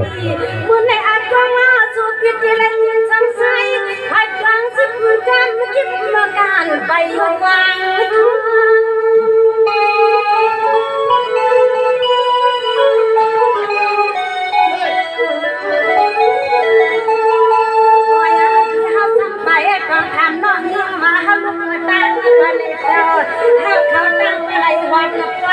ปีเมื่อในอาจว่าสุพิจิเลนสงสัยหายกลางสิบการคิดมาการไปวางทำน้องเลี้ยงมาให้ลูกตั้งมาในเจ้าถ้าเขาตั้งอะไรวันไป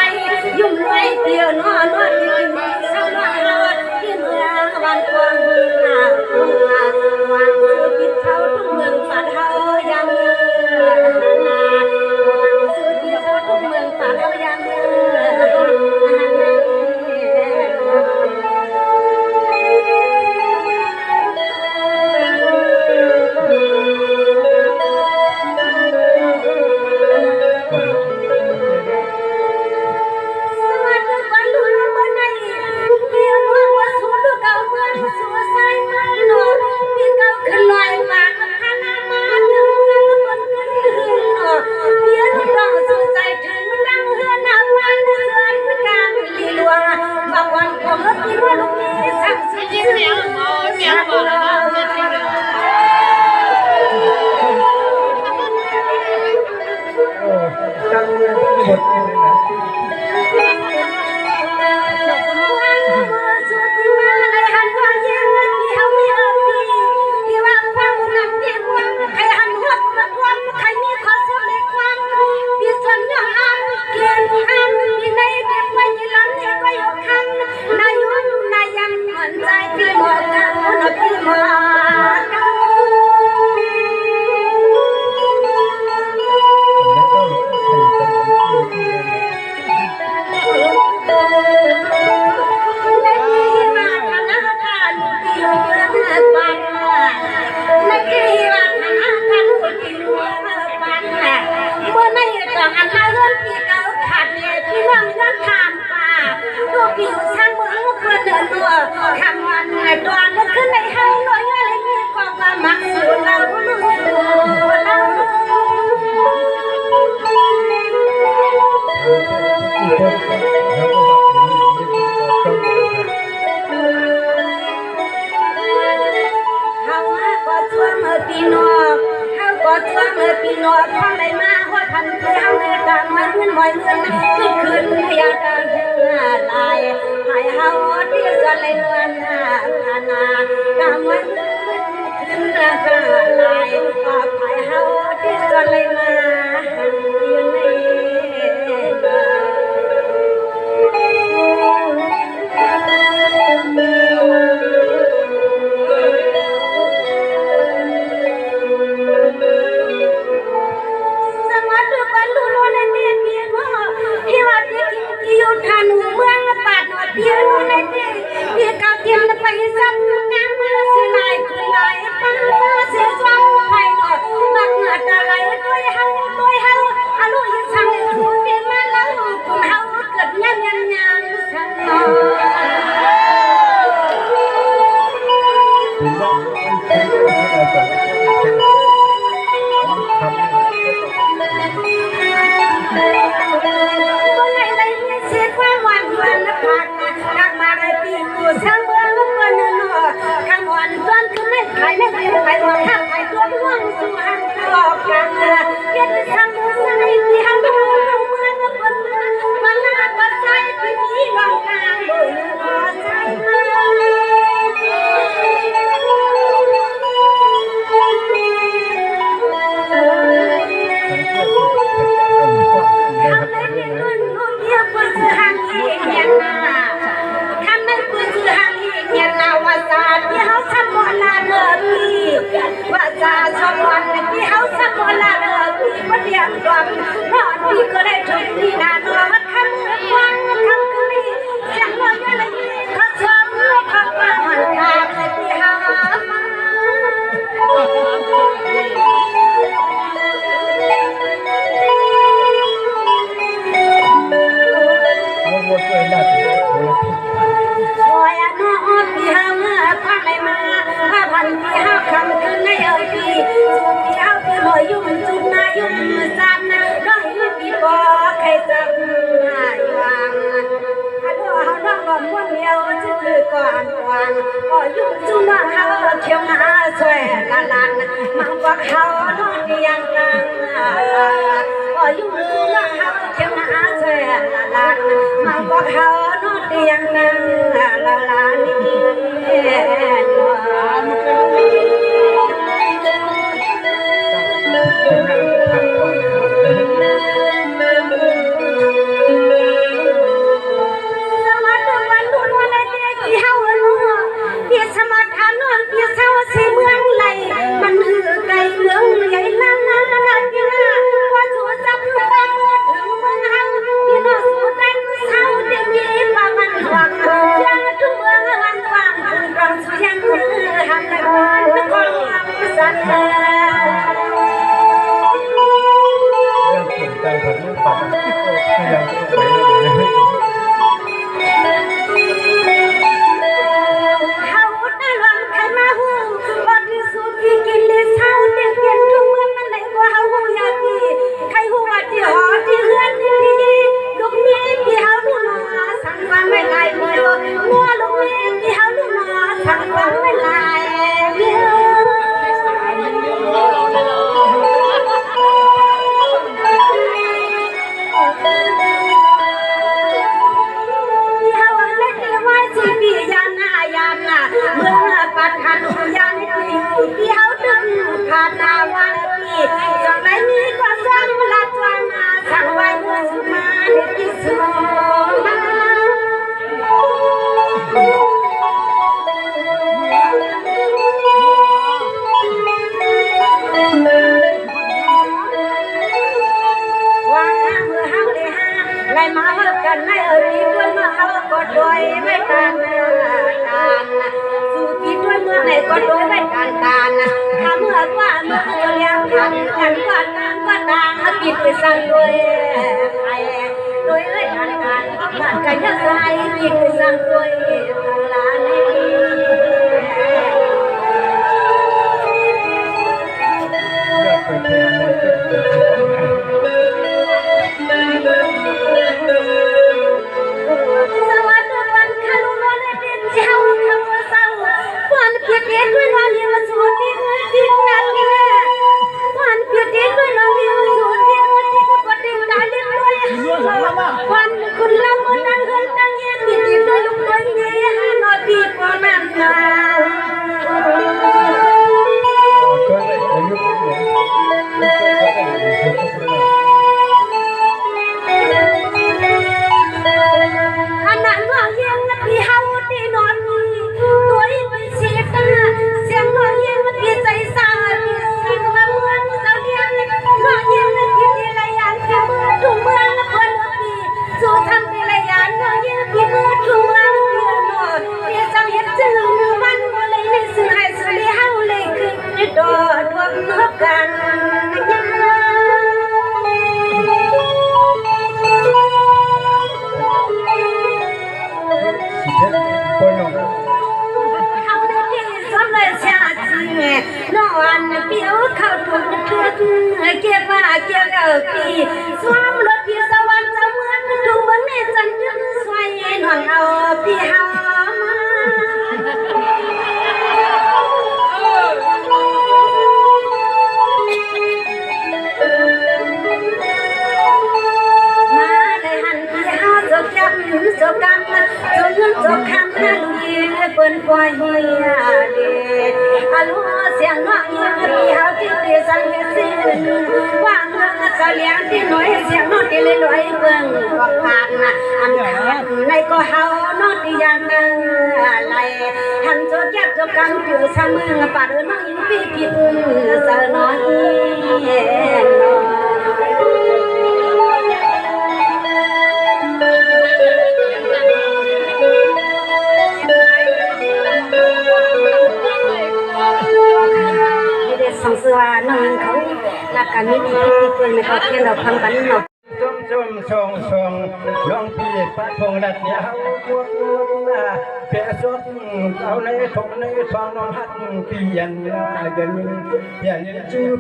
ยุ่งไว้เดียวนอนกินเช้านอนกินเมื่อวันกว้างวางซื้อกินเขาทุกเมืองฝันเขายังซื้อกินเขาทุกเมืองฝันเขายังปีนอข้างในมาหัวพันเพื่อเอาเงินตามมันเงินหอยเงินขึ้นพยาการลายหายเฮาที่จะเลยนวลขนากำมันขึ้นราคาลายหายเฮาที่จะเลยมาอยู่ในว่าจะชอบวันที่เขาสักวันละเลิกว่าเดียงดวงนอนพี่ก็ได้ทุกที่นานอนคำฟังคำคืนเสียงร้องอะไรเขาชอบเขาฟังมันทางที่หาช่วยน้องพี่หาพันในมาพันที่หาคำคืนในเออพี่ างก็ยุ่งจุ่มเฮาเขียวหาช่วยละลานมังว่าเฮานอนยังกังก็ยุ่งจุ่มเฮาเขียวหาช่วยละลานมังว่าเฮานอนยังกังละลาน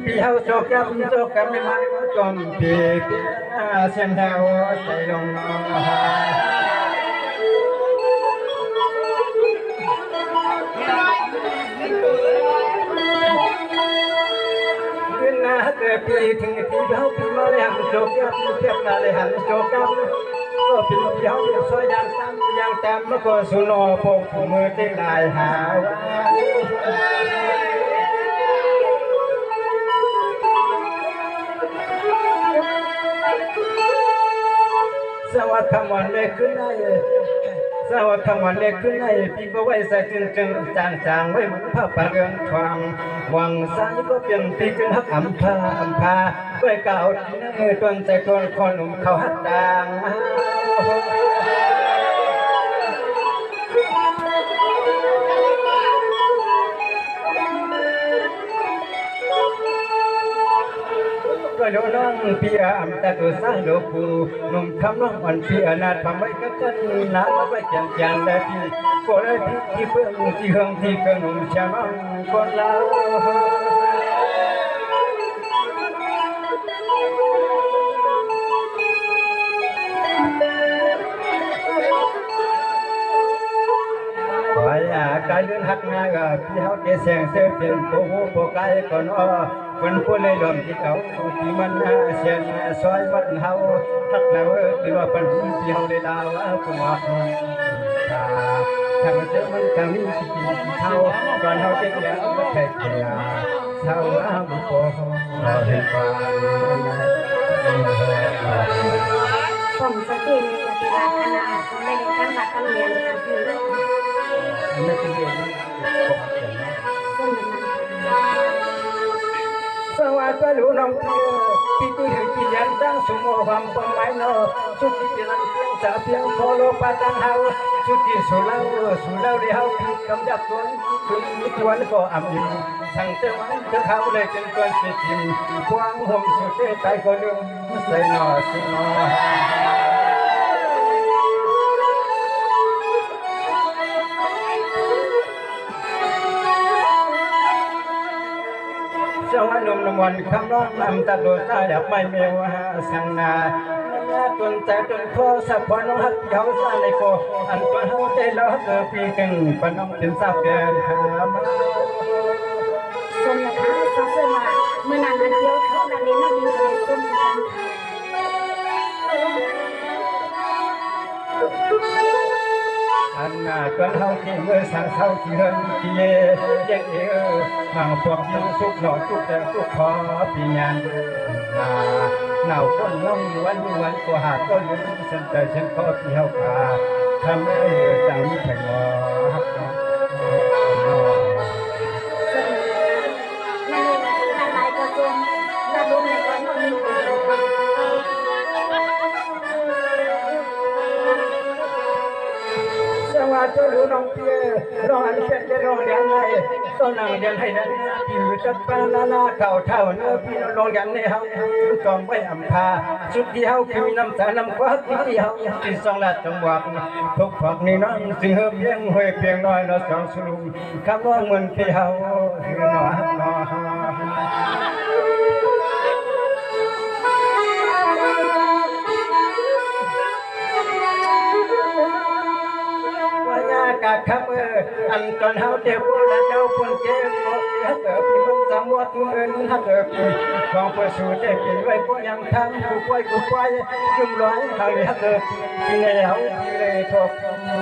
ปีเฮาโศกกับไม่มาจอมปีเสียงเฮาใจลง เกิดปีถึงที่เขาปีมาเลยหันโจกยับเทียบนาเลยหันโจกยับก็ปีที่เขาซอยยางตามยางแต้มแล้วก็สุนอพงมือได้ลายหาสวัสดิ์คำวันเล็กขึ้นได้สวัสดิ์คำวันเล็กขึ้นได้พี่ก็ไว้ใส่จึงจางไว้เหมือนผ้าปะเรือนทองหวังซ้ายก็เปลี่ยนปีขึ้นหักอำพาด้วยเก่าที่นั่งต้นใจคนคนหนุ่มเขาหักดังก็โดนน้องพี่อำแต่ตัวสร้างโลกูหนุ่มคำน้องอ่อนพี่นาทำไว้ก็กันน้ำไว้แจมได้พี่ก็เลยพี่ที่เพื่อนที่เฮืองที่กระหนุ่มชาวน้องคนเราการเดินหักงากับพี่เขาเกษงเสียเป็นโปโหโปไกก่อนคนผู้เลยดมที่เขาที่มันเสียนซอยมันเฮาทักแล้วหรือว่าเป็นพี่เขาได้ดาวคุณว่าทางเจ้ามันจะมีสิ่งที่เขาก่อนเขาจะเกี่ยวกับแขกเกี่ยวเท่าบุปผาเห็นความผมสติมีปฏิบัติขนาดผมได้เรียนขั้นบัตรขั้นเรียนคือไม่เป็นเรื่องสวัสดิ์ลูน้องพี่ที่เห็นที่ยันตั้งสมอความปนไม้นอสุดที่เพียงเพียงสาเพียงพอโลปาตังเฮาสุดที่สุเล่าเดียวกำจับตัวคือตัวนั้นก็อ่ำอิ่มทั้งเจ้าวันเจ้าเขาเลยเป็นตัวเสียจิมควางห่มสุดที่ใจก็ลืมใส่หน่อสิหน่อสวัสดิ์นวันคำร้องนำตาโดตาดับไม่เมวะสังนาจนใจจนคอสับพอน้องหักเขาสร้างในโกอันตัวเขาใจล้อเกิดปีกันปน้องเป็นสาวแก่หามาสมนะคะสาวเสื้อมาเมื่อนานเดียวเขานานเลี้ยงนักยิงเลยส้มกันอันน่าจนเขาที่เมื่อสั่งเศร้าที่เฮินที่เย่ยังหางพวกยิงสุกหล่อสุกแต่สุกขอปีงานหนาวก้นน้องวันก็หาก็ลืมฉันใจฉันขอที่เขาขาทำให้จังมีแผ่นงอเจ้ารู้น้องเพียร้องอันเช่นจะร้องเรียนให้ต้นนางเรียนให้นั้นผิวจัดปลาเก่าเท่าเนื้อพี่ร้องเรียนให้เขากองไว้อำพาสุดที่เขาคือน้ำตาน้ำควักที่เขาที่สองลาดจังหวัดทุกฝักนี่น้องสิเฮเพียงห้วยเพียงน้อยเราสองสลุมคำร้องเหมือนที่เขาคือหนอกะขับอันตอนเฮาเจ้าผู้ละเจ้าคนเจ้าฮักพี่มันสามวัดมือฮักพี่ของประสูติเป็นไว้ก็ยังทำกูป่วยจุ่มร้อยทางนี้ฮักพี่ในเฮาพี่เลยทบ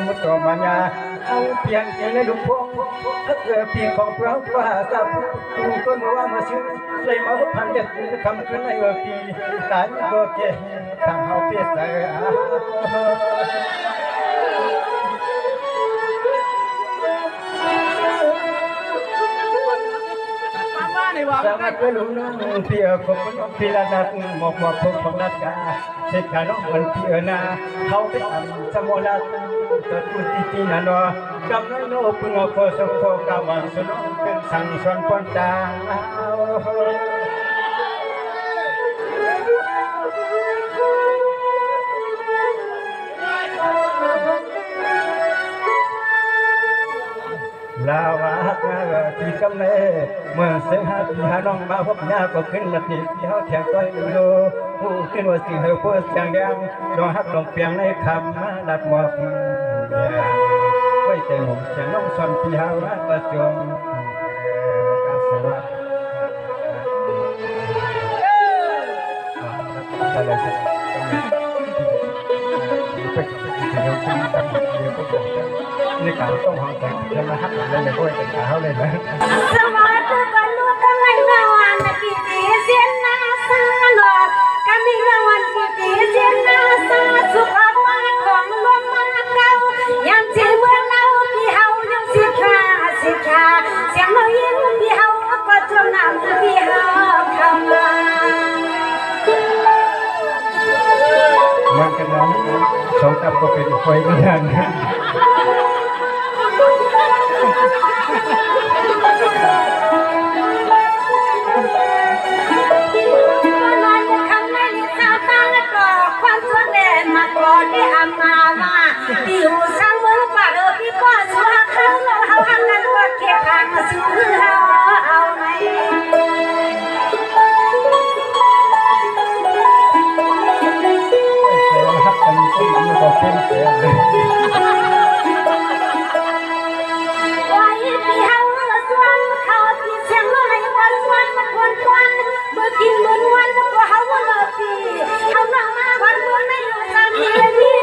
มุตโตมัญญาเอาเพียงใจในลุงพงฮักพี่ของเราว่าจับต้นว่ามาซื้อเลยมาพันเด็ดคำขึ้นในพี่ตายก็เกทางเฮาเปียใจสวัสดิ์ลุงน้องเพียขบน้องพิลานัดหมอกพงของนัดกาเสกขาน้องมันเพียนาเขาเป็นสมรัตตัวตุติตินันวกำนันโนปุงโคสโคกาวันสุนเป็นสังสวนปนตาลาวาฮักที่กำเนิดเมื่อเสียงฮักที่หาน้องมาพบหน้าก็ขึ้นละทีที่เขาแทงก้อยดูผู้ขึ้นว่าสิ่งเฮาเพื่อเสียงแดงดองฮักลงเพียงในคำมาดัดหมอกไว้แต่ผมเสียงน้องสอนที่เฮาประจงกาสวัสดิ์ เป็นแบบเดียวก็บอกในการต้องห้องแต่จะมาหักอะไรไม่ค่อยเป็นขาเขาเลยนะ สวัสดีกันลูกกันไม่นวันปีนี้เสียนนาซาโนกันไม่นวันปีนี้เสียนนาซาสุขภาพของลมมาเก่ายังที่เมืองเราพี่เฮายังสิขาเสียงเรายิ้มพี่เฮาก็จมน้ำพี่เฮาคำลามันกันนั้นสองตับก็เป็นไฟกันยันที่อามาว่าที่หูสังเมืองป่าพี่ก็สัวเขาหักกันก็เก็บทางมาซื้อเอาไหมหักกันก็มันก็เป็นเสียเลยไว้ที่เฮาสวนเขาที่เสียงน้อยว่าสวนมันควนเมื่อกินเหมือนวันก็เฮาว่าเราปีเฮาหน้ามาวันเมื่อในอยู่สามเดือนนี่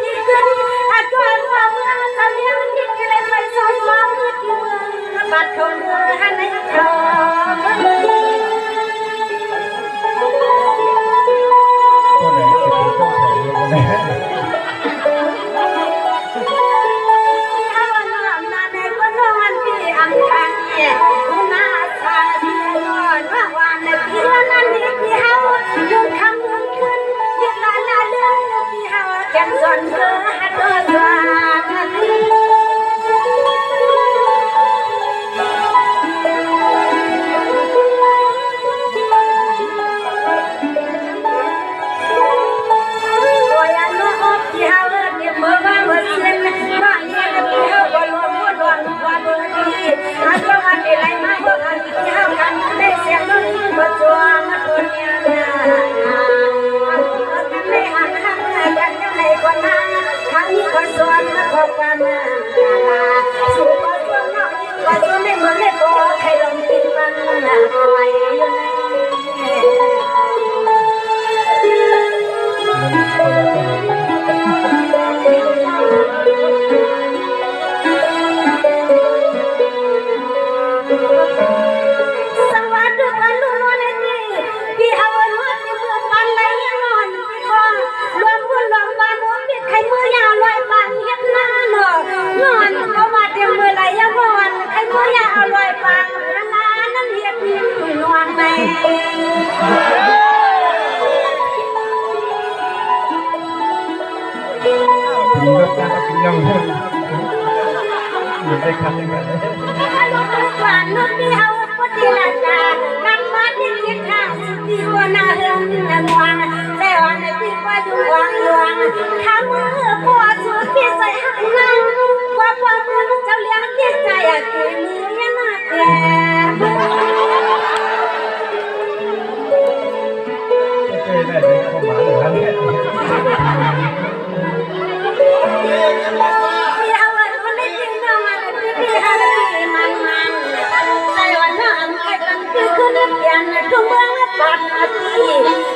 ที่ขึ้นอาจารย์ว่าเมื่อจะเลี้ยงที่กิเลสไปซอยซ้อมที่เมืองบัดทนหันในคอคนไหนจะเป็นเจ้าของเรื่องอะไรส่วนเกิดตัวสวรรค์ตัวยันโน้ตที่เฮาเนี่ยเมื่อว่าเมื่อเสียนว่าเนี่ยที่เฮาบ่รวมบ่ดวงว่าบ่ดีอาจว่าได้ไรมาบ่อันที่เฮากันได้เสียงนู้นบ่จัวมาตัวเนี่ยได้หันกันในคนนั้นทั้งนี้คนส่วนขอบความสู่คนส่วนน้อยคนส่วนไม่เหมือนไม่พอใครลงกินมันไว้อยู่ในสวัสดีกันลูกน้อยนี่พี่เอาไว้ว่าที่เมื่อปันไหลยังนอนก็รวมบุญรวมบานรวมปิดใครมือยาวลอยบานเฮ็ดหน้าหนอนอนเขามาเตรียมมือไหลยังนอนใครมือยาวลอยบานร้านนั้นเฮ็ดพิมพ์นอนในมีรถจักรยานอยู่ในคันยังไงหวานนุพี่เอาพุทธิลาตานักมาที่คิดทางสุดีกว่านาเฮืองนวลแต่วันที่ว่าอยู่วางข้ามือปวดสุดที่ใส่หักนั่งว่าพอมือเจ้าเลี้ยงที่ใจกินมือยังน่าแก่เคยได้เลยเข้ามาเลยเนี่ยพี่เอาไว้คนได้ยินน้องมาพี่หาพี่มันใจวันน้ำใครกันคือขึ้นเปลี่ยนทุกเมืองปัดนาที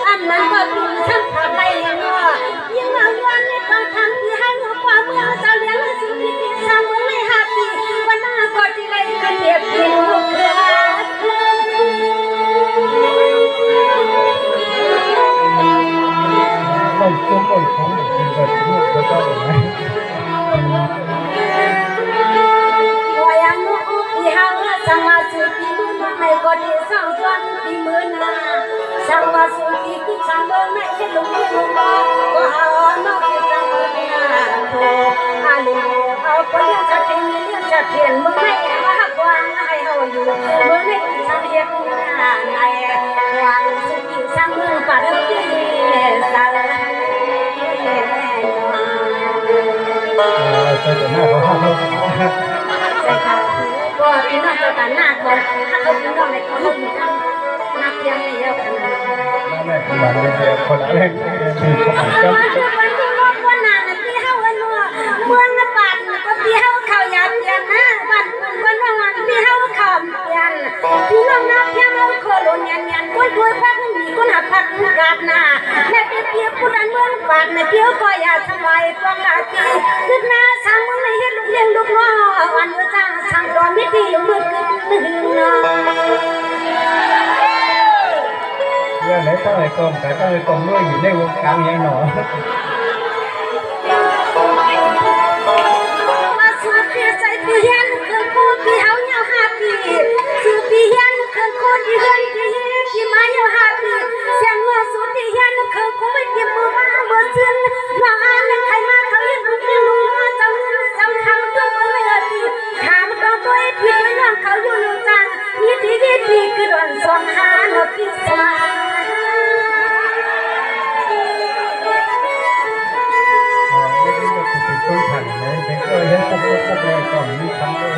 อันนั้นก็คือฉันขาดไปเนาะยิ่งวันในบางทางที่ให้ความเมื่อเจ้าเลี้ยงสิ่งที่ทำเมื่อไม่หาปีวันหน้าก็ที่ไรกันเดียบกินลูกเรือต้องตุ้มต้นของมันเป็นลูกก็ต้องไหมyang upi hawa sama suti mama mai kodi sang suan ti mena sama suti ku sambo na ilu mama ko hawa no ki sambo na to alu au ko yang chatin mu nai ma ha kwang ai ho yu mu nai sang hiet na nai kwang suti sang mu pa de ti saจะหน้าเขาห้ามใช่ค่ะก็พี่น้องจะกันหน้าก่อนถ้าเขาพี่น้องในเขาลูกนับยังไม่เยอะกันแม่คนหลังเลยคนละเล่นคือคนหลังก็วันที่รถวันนั้นที่เฮาวันนัวเมืองนบาดก็ที่เฮาเข้ายาเพียนนะวันวันที่เฮาเข้าเพียนพี่น้องนับเพียนเอาโคโลนยันกุ้ยพักมี กุณพัฒน์กาดนาในเพียบผู้ดันเมืองปาดในเพียวก็อย่าทำลายปองราตีขึ้นหน้าสามมือในเฮ็ดลูกเลี้ยงลูกน้องวันมือจ้างช่างตอนมิตรอยู่มืดขึ้นน้อง เรื่องไหนต้องไอ้กลมแต่ต้องไอ้กลมเมื่ออยู่ในวงการยังหนอมาสู่ที่ใจพี่เฮียนเครื่องพูดที่เอาเงาหาปีสู่พี่เฮียนเครื่องพูดที่เฮินที่มาเงาหาปีเสียงว่าสู่ที่เฮียนเครื่องพูดที่มือมาเมื่อซึ้งน้องอ่านใครมาเขาเห็นลูกเลี้ยงลูกน้องเจ้าคำตัวมือเลยปีถามตัวตัวไอ้พี่ตัวน้องเขาอยู่จังมีทีวีปีกระโดดสอนหาหนกพี่สมาต้นผันเลยแต่ก็ยังต้องต้องก่อนมีคำเลย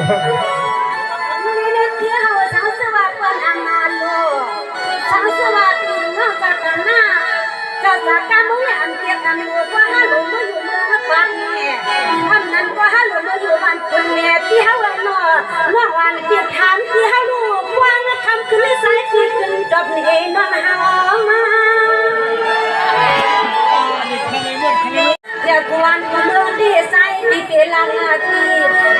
นี่เนี่ยที่เขาสังสวัสดิ์วันอามาโลสังสวัสดิ์น้องจากกันหน้าจากการมุ่งอันเกี่ยวกันวัวว่าฮัลโหลมาอยู่เมืองบ้านแม่ทำนั้นก็ฮัลโหลมาอยู่บ้านคนแม่ที่เขาวันนอวันเปียกถามที่เขาลูกวางคำขึ้นเลยสายที่ขึ้นดอกนี่นอนหามาเดี๋ยวกวนเมืองที่ใส่ที่เป็นลานนาที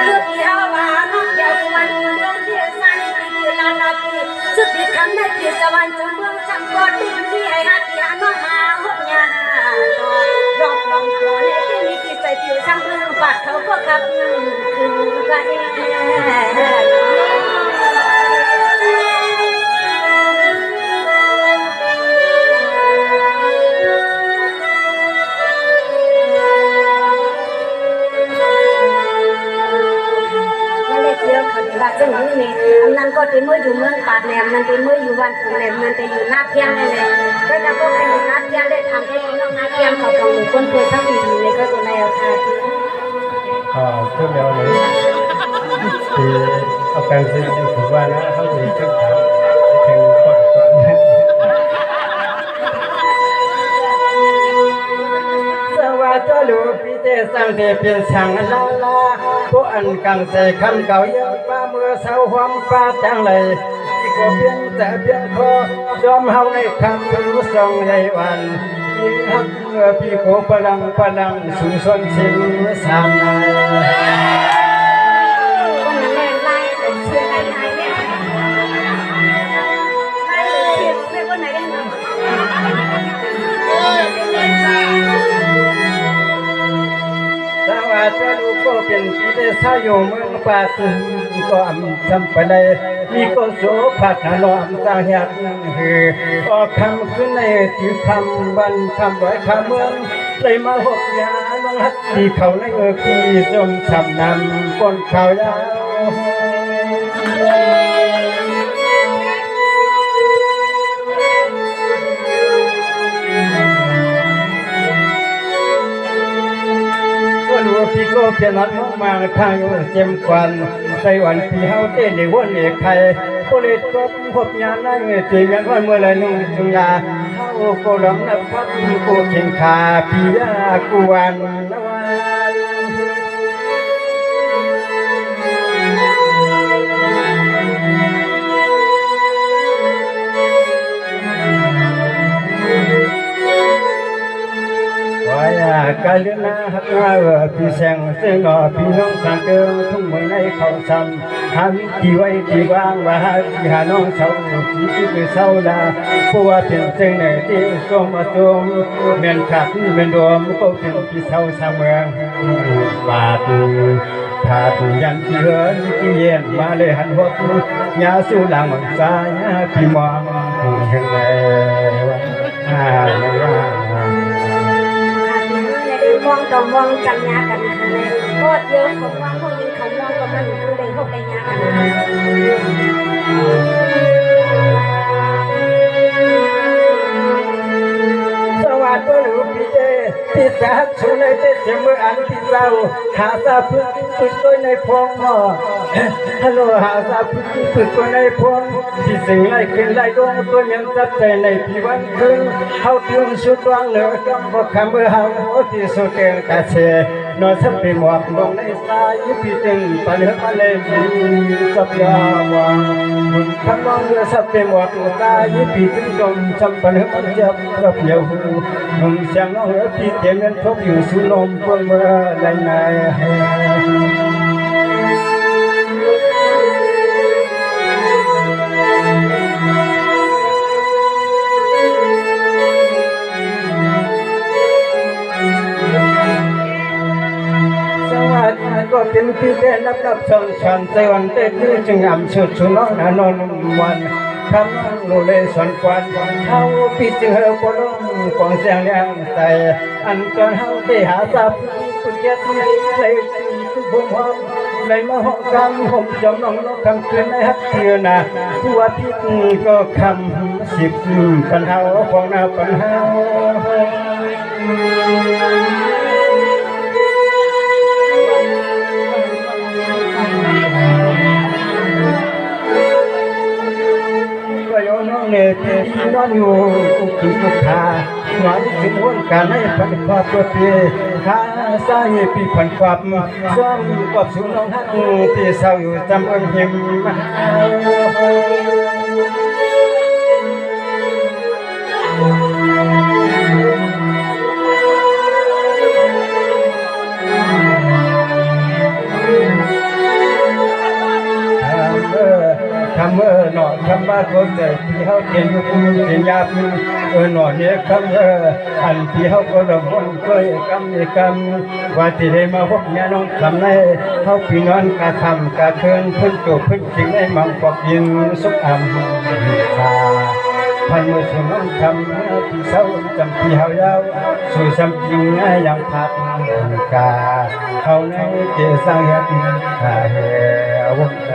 คือที่เขาว่าน้องเดี๋ยวกวนเมืองที่ใส่ที่เป็นลานนาทีสุดที่คำในที่สวรรค์จงเมืองจังก็ดิ้นที่ไอ้ฮัตยาน้องมาหดยาดอกลองตัวในที่มีที่ใส่ผิวช่างเมืองปัดเขาก็ขับคือไปว่าจังนี้นี่อันนั้นก็ที่มืออยู่เมืองปาดแหลมนั่นที่มืออยู่วันปุ่มแหลมนั่นที่อยู่หน้าเพียงนี่เลยก็จะพวกใครอยู่หน้าเพียงได้ทำให้น้องหน้าเพียงเขาต้องคนเคยทั้งดีเลยก็ตัวในเอาค่ะเพื่อนเราเลยที่เอาการซื้อถือว่านะเขาจะเชื่อถือแข่งก่อนสวัสดีลูกพี่เจสังเทเพียงช่างลาลาผู้อันกังใส่คำเก่าเยอะป้าเมื่อเสาความป้าจังเลยที่ก็เพียงแต่เพียงพอยอมเฮาในคำรู้ทรงในวันที่ฮักเมื่อพี่โกพลังสูงส่วนสิ่งสามนายคนนั้นแรงไล่เป็นเชื่อไล่เนี่ยไล่เชื่อเรียกว่าไหนกันเนาะสวัสดีลูกก็เป็นพี่ได้สาวอยู่เมืองป่าตึงก็อำจำไปเลยมีก็โสภัทรลอมสาเหตุคือออกคำขึ้นในที่คำวันคำร้อยคำเมืองเลยมาหกยาน้องฮัตที่เขาในคือจมสำนำก้นเขายาวพี่ก็เพียรนั้นมาข้างอยู่เจ็มควันใส่วันพี่เฮาเต้นในวันเอกไข่โคเลตก็พบยานั่งเตียงวันเมื่อไรนุ่งจุงยาเฮาก็ร้องนับพักกูเข่งขาพี่ยากูวันนวันกาลนาฮักนาพี่แสงเสียงพี่น้องสังเกตทุ่งไว้ในเขาซ้ำหาวิธีไว้ที่วางว่าที่หาน้องเศร้าที่คือเศร้าลาผู้ว่าเป็นเสียงไหนที่ส่งมาส่งเมียนขาดเมียนรวมก็เป็นพี่เศร้าสามเมืองบาดขาดยันที่เหินที่เย็นมาเลยหันหัวยาสู้หลังสายพี่มองเห็นไงมองต่อมองจังยากันเลยก็เดียวเขามองพวกนี้เขามองก็มันคือเลยเขาไปยากันสวัสดีลูกพี่เจที่แสบชูในเจ็ดเมื่ออันที่เราหาซาพึ่งฝึกตัวในพงหม้อฮัลโหลหาซาพึ่งฝึกตัวในพงที่สิ่งไล่ขึ้นไล่ดวงตัวยังจับใจในพี่วันคืนเขาถึงสุดวางเหนือกำบอกคำเมื่อเฮาที่สุดเกินกาเช นอนสับเป็นหมวกลงในสายพี่จึงตอนเลือกมาเลยสับยาวางคำน้องเรือสับเป็นหมวกสายพี่จึงจมจำตอนเลือกมาเจ็บกับเหี่ยวหูหนุ่มเสียงน้องเรือพี่เตียงเงินทบอยู่สุนมเพื่อเมื่อไรไหนก็เป็นพี่แก่นับชนชันใจวันเต้นจึงอ่ำสุดสุน้องนอนวันคำโลเลสอนควันเขาพี่จึงเฮาปลงกองเสียงเลี้ยงใส่อันจนเฮาได้หาสับคุณเจ็ดเลยทุกบุญหอมเลยมาห้องคำผมจำน้องนกคำคืนในฮักเทือนาผู้ว่าพี่ก็คำสิบปัญหาของนาปัญหาเนี่ยที่นอนอยู่ที่กุฏาหวังถึงวันการให้พันความตัวเพียข้าสายปีพันความซ้อมกับสุน้องฮักที่เศร้าอยู่จำเอิญหิมคำหนอคำว่าคนใจที่เขาเก่งอยู่เก่งยาพิหนอเนี่ยคำอันที่เขาก็ลงบนก็กำเนี่ยกำว่าที่ได้มาพบเนี่ยน้องคำในเขาพี่นอนกะคำกะเคินพึ่งจูบพึ่งจริงได้มังปอกยินสุขอำตาพันมือสุน้องคำพี่เศร้าจำพี่เขายาวสู่ซ้ำจริงยังพัดกาเขาในเจสังเหตุขาเหวงใจ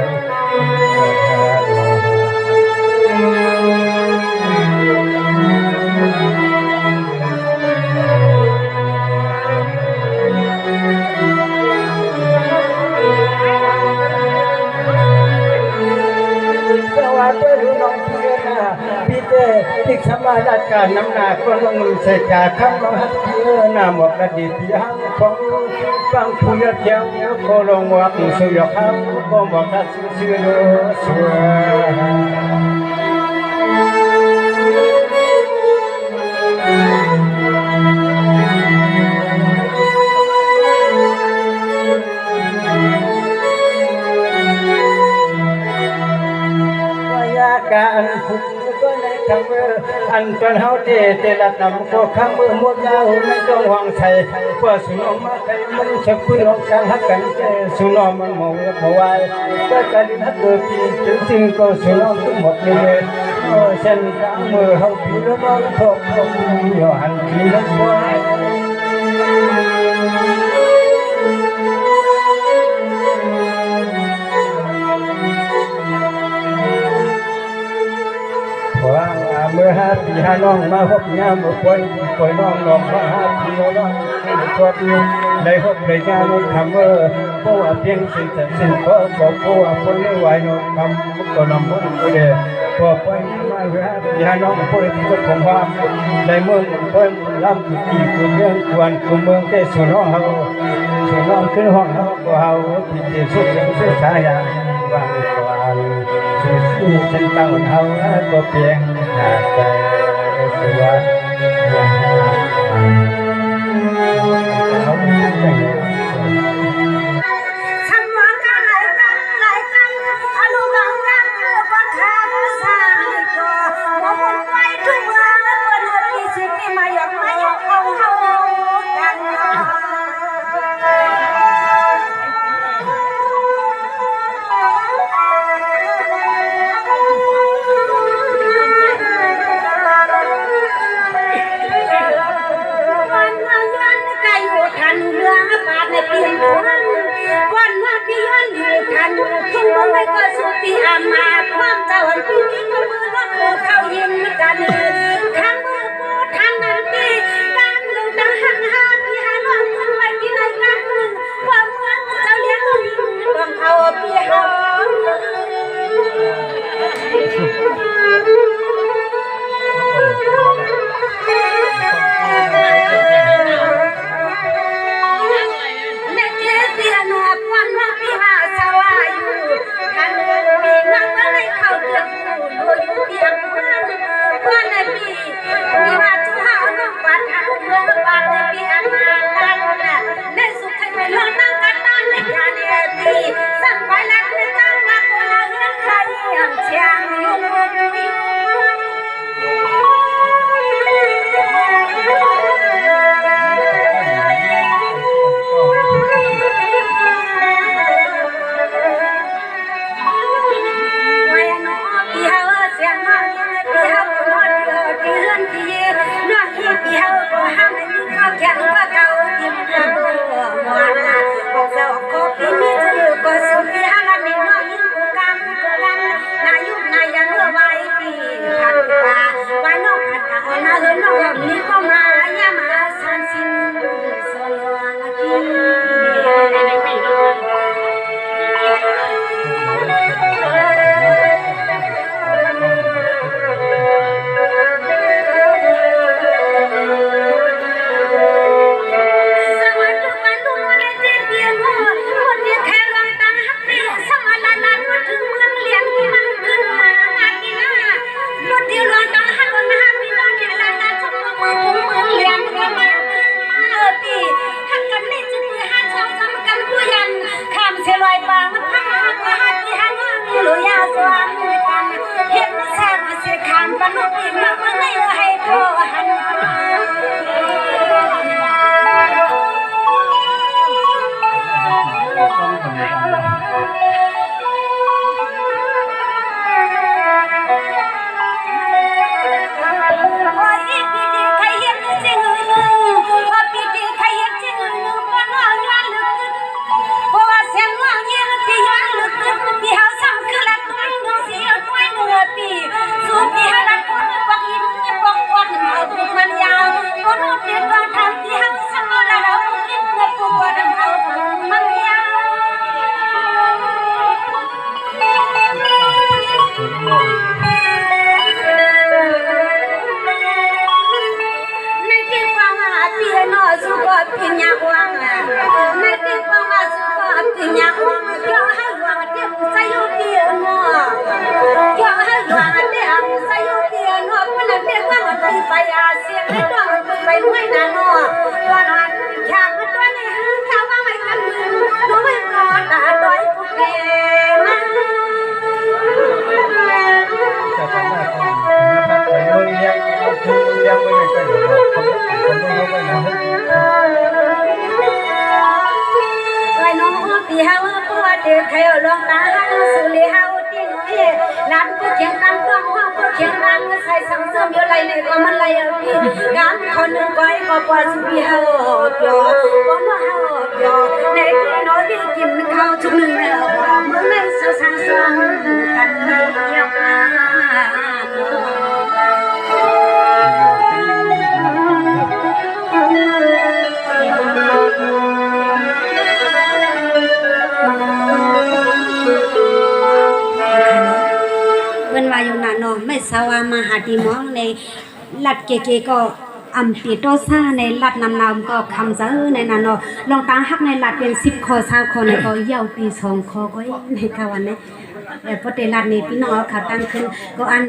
พี่เจ้ที่สมาราชการน้ำหนักคนลงเสกาคำลงหักเพื่อหน้าหมอกระดิษฐ์ยังของฟังผู้ยอดเยี่ยมโคลงวักสุยข้าวก็หมอกระชื่อโลสการฝึกก็ในคำอันจนเฮาเตละนำก็คำหมดแล้วไม่ต้องหวังใส่เพื่อสุนอมาใครมันจะพื้นของการหักกันแก่สุนอมันมองเอาไว้ก็การหักเกิดปีจนสิ่งก็สุนอทั้งหมดเลยเส้นทางมือเฮาผิวแล้วก็ทบอยู่หันทีละตัวเมื่อพี่หาน้องมาพบงามบ่ป่วยน้องน้องมาหาพี่น้องก็ดีได้พบได้งานทำเพราะว่าเพียงสิ่งเพราะว่าคนไม่ไหวน้องทำก็นำมันก็ได้พอไปมาเมื่อพี่หาน้องพูดที่จะผมว่าได้เมืองเพิ่นลำกี่คนเมืองควรคุมเมืองได้สุน้องเฮาสุน้องขึ้นห้องเฮาก็เฮาที่จะสุดยังสุดสายอย่างบางวันสุดฉันตั้งเฮาก็เพียงหาใจสว่างทำว่ากันหลายกันอารมณ์รังกันก็ทำสร้างก็มองไปทุกวันเปิดหัวที่สิที่มาหยอกเอากัน ona heno ni ko ma ya ma san sin so yo na kiไม่สาวมาหาดีมองในลัดเก๋ๆก็อำปีโตซ่าในลัดนำก็คำเจอในนั้นเนาะลองตาฮักในลัดเป็น10 ข้อ20 ข้อในก็เยี่ยวปี2 ข้อก็ในค่ะวันนี้พอเตลัดในพี่น้องเขาตั้งขึ้นก็อัน